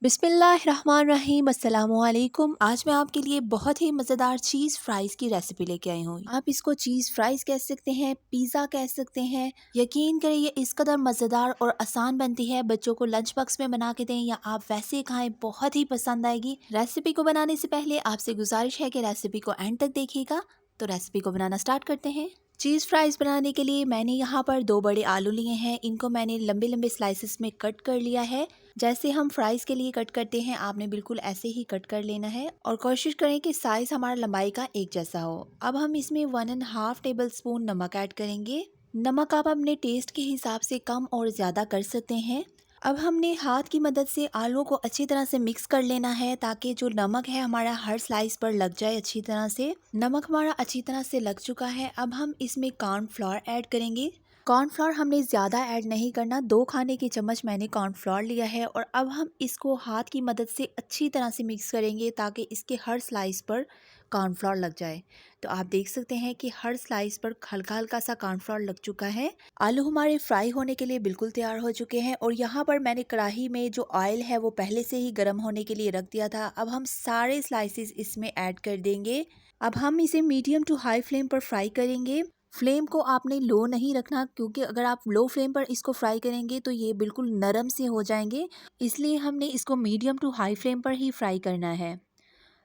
बिस्मिल्लाहिर्रहमानिर्रहीम अस्सलामुअलैकुम। आज मैं आपके लिए बहुत ही मज़ेदार चीज़ फ्राइज़ की रेसिपी लेके आई हूँ। आप इसको चीज़ फ्राइज़ कह सकते हैं, पिज़्ज़ा कह सकते हैं। यकीन करें ये इस कदर मज़ेदार और आसान बनती है, बच्चों को लंच बॉक्स में बना के दें या आप वैसे ही खाएं, बहुत ही पसंद आएगी। रेसिपी को बनाने से पहले आपसे गुजारिश है कि रेसिपी को एंड तक देखिएगा। तो रेसिपी को बनाना स्टार्ट करते हैं। चीज़ फ्राइज़ बनाने के लिए मैंने यहाँ पर 2 बड़े आलू लिए हैं। इनको मैंने लंबे लंबे स्लाइसेस में कट कर लिया है। जैसे हम फ्राइज़ के लिए कट करते हैं, आपने बिल्कुल ऐसे ही कट कर लेना है और कोशिश करें कि साइज़ हमारा लंबाई का एक जैसा हो। अब हम इसमें 1.5 टेबल स्पून नमक ऐड करेंगे। नमक आप अपने टेस्ट के हिसाब से कम और ज़्यादा कर सकते हैं। अब हमने हाथ की मदद से आलू को अच्छी तरह से मिक्स कर लेना है ताकि जो नमक है हमारा हर स्लाइस पर लग जाए अच्छी तरह से। नमक हमारा अच्छी तरह से लग चुका है। अब हम इसमें कॉर्नफ्लोर ऐड करेंगे। कॉर्नफ्लोर हमने ज़्यादा ऐड नहीं करना, 2 खाने की चम्मच मैंने कॉर्नफ्लोर लिया है और अब हम इसको हाथ की मदद से अच्छी तरह से मिक्स करेंगे ताकि इसके हर स्लाइस पर कॉर्नफ्लोर लग जाए। तो आप देख सकते हैं कि हर स्लाइस पर हल्का हल्का सा कॉर्नफ्लोर लग चुका है। आलू हमारे फ्राई होने के लिए बिल्कुल तैयार हो चुके हैं और यहाँ पर मैंने कढ़ाई में जो ऑयल है वो पहले से ही गर्म होने के लिए रख दिया था। अब हम सारे स्लाइसेस इसमें ऐड कर देंगे। अब हम इसे मीडियम टू हाई फ्लेम पर फ्राई करेंगे। फ्लेम को आपने लो नहीं रखना, क्योंकि अगर आप लो फ्लेम पर इसको फ्राई करेंगे तो ये बिल्कुल नरम से हो जाएंगे। इसलिए हमने इसको मीडियम टू हाई फ्लेम पर ही फ्राई करना है।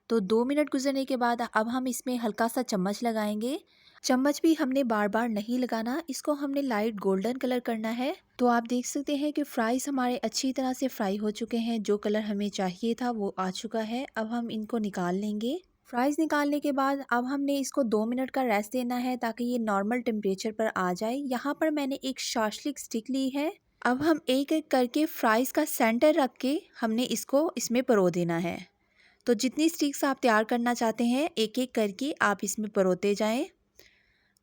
तो 2 मिनट गुजरने के बाद अब हम इसमें हल्का सा चम्मच लगाएंगे। चम्मच भी हमने बार बार नहीं लगाना, इसको हमने लाइट गोल्डन कलर करना है। तो आप देख सकते हैं कि फ्राइज हमारे अच्छी तरह से फ्राई हो चुके हैं। जो कलर हमें चाहिए था वो आ चुका है। अब हम इनको निकाल लेंगे। फ्राइज़ निकालने के बाद अब हमने इसको 2 मिनट का रेस्ट देना है ताकि ये नॉर्मल टेम्परेचर पर आ जाए। यहाँ पर मैंने एक शाशलिक स्टिक ली है। अब हम एक एक करके फ्राइज़ का सेंटर रख के हमने इसको इसमें परो देना है। तो जितनी स्टिक्स आप तैयार करना चाहते हैं एक एक करके आप इसमें परोते जाएं।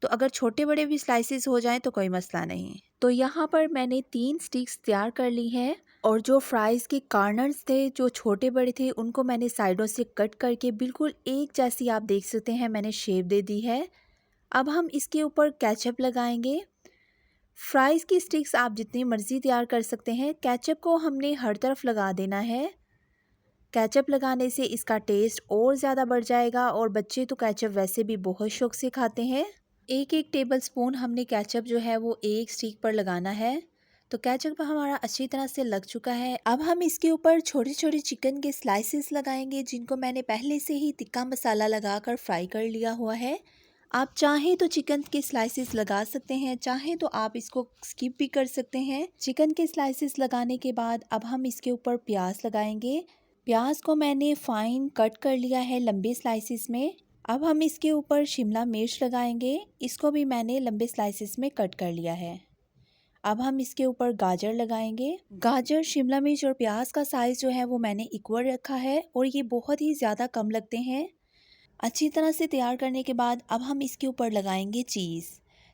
तो अगर छोटे बड़े भी स्लाइसेस हो जाएं तो कोई मसला नहीं। तो यहाँ पर मैंने 3 स्टिक्स तैयार कर ली हैं और जो फ्राइज़ के कॉर्नर्स थे जो छोटे बड़े थे उनको मैंने साइडों से कट करके बिल्कुल एक जैसी आप देख सकते हैं मैंने शेप दे दी है। अब हम इसके ऊपर केचप लगाएंगे। फ्राइज़ की स्टिक्स आप जितनी मर्ज़ी तैयार कर सकते हैं। केचप को हमने हर तरफ लगा देना है। केचप लगाने से इसका टेस्ट और ज़्यादा बढ़ जाएगा और बच्चे तो केचप वैसे भी बहुत शौक से खाते हैं। एक एक टेबल स्पून हमने केचप जो है वो एक स्टिक पर लगाना है। तो केचप हमारा अच्छी तरह से लग चुका है। अब हम इसके ऊपर छोटे छोटे चिकन के स्लाइसेस लगाएंगे जिनको मैंने पहले से ही तिक्का मसाला लगाकर फ्राई कर लिया हुआ है। आप चाहें तो चिकन के स्लाइसेस लगा सकते हैं, चाहें तो आप इसको स्किप भी कर सकते हैं। चिकन के स्लाइसेस लगाने के बाद अब हम इसके ऊपर प्याज लगाएंगे। प्याज को मैंने फाइन कट कर लिया है लंबे स्लाइसेस में। अब हम इसके ऊपर शिमला मिर्च लगाएंगे। इसको भी मैंने लंबे स्लाइसेस में कट कर लिया है। अब हम इसके ऊपर गाजर लगाएंगे। गाजर, शिमला मिर्च और प्याज का साइज़ जो है वो मैंने इक्वल रखा है और ये बहुत ही ज़्यादा कम लगते हैं। अच्छी तरह से तैयार करने के बाद अब हम इसके ऊपर लगाएंगे चीज़।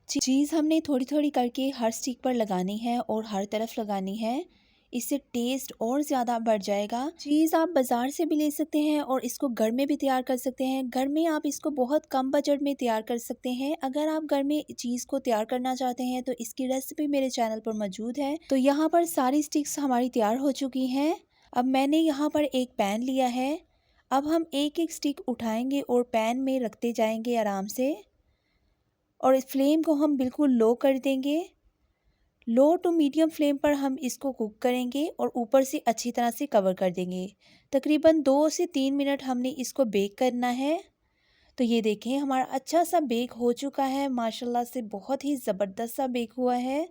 चीज़ हमने थोड़ी थोड़ी करके हर स्टिक पर लगानी है और हर तरफ लगानी है। इससे टेस्ट और ज़्यादा बढ़ जाएगा। चीज़ आप बाज़ार से भी ले सकते हैं और इसको घर में भी तैयार कर सकते हैं। घर में आप इसको बहुत कम बजट में तैयार कर सकते हैं। अगर आप घर में चीज़ को तैयार करना चाहते हैं तो इसकी रेसिपी मेरे चैनल पर मौजूद है। तो यहाँ पर सारी स्टिक्स हमारी तैयार हो चुकी हैं। अब मैंने यहाँ पर एक पैन लिया है। अब हम एक एक स्टिक उठाएंगे और पैन में रखते जाएंगे आराम से और इस फ्लेम को हम बिल्कुल लो कर देंगे। लो टू मीडियम फ्लेम पर हम इसको कुक करेंगे और ऊपर से अच्छी तरह से कवर कर देंगे। तकरीबन 2 से 3 मिनट हमने इसको बेक करना है। तो ये देखें हमारा अच्छा सा बेक हो चुका है, माशाल्लाह से बहुत ही ज़बरदस्त सा बेक हुआ है।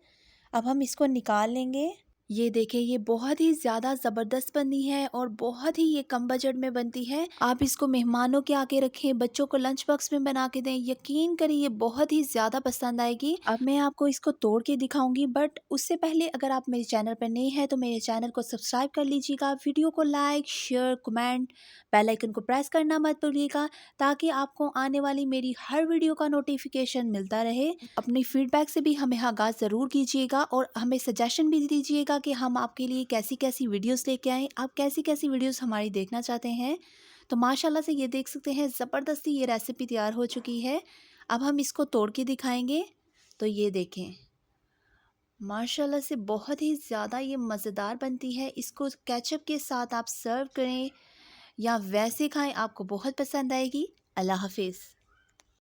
अब हम इसको निकाल लेंगे। ये देखें ये बहुत ही ज़्यादा ज़बरदस्त बनी है और बहुत ही ये कम बजट में बनती है। आप इसको मेहमानों के आगे रखें, बच्चों को लंच बॉक्स में बना के दें, यकीन करें ये बहुत ही ज़्यादा पसंद आएगी। अब मैं आपको इसको तोड़ के दिखाऊंगी, बट उससे पहले अगर आप मेरे चैनल पर नए हैं तो मेरे चैनल को सब्सक्राइब कर लीजिएगा। वीडियो को like, share, comment, bell icon को प्रेस करना मत भूलिएगा ताकि आपको आने वाली मेरी हर वीडियो का नोटिफिकेशन मिलता रहे। अपनी फीडबैक से भी हमें आगाज़ ज़रूर कीजिएगा और हमें सजेशन भी दीजिएगा कि हम आपके लिए कैसी कैसी वीडियोस लेके आएँ, आप कैसी कैसी वीडियोस हमारी देखना चाहते हैं। तो माशाल्लाह से ये देख सकते हैं ज़बरदस्ती ये रेसिपी तैयार हो चुकी है। अब हम इसको तोड़ के दिखाएंगे। तो ये देखें माशाल्लाह से बहुत ही ज़्यादा ये मज़ेदार बनती है। इसको केचप के साथ आप सर्व करें या वैसे खाएं, आपको बहुत पसंद आएगी। अल्लाह हाफिज़।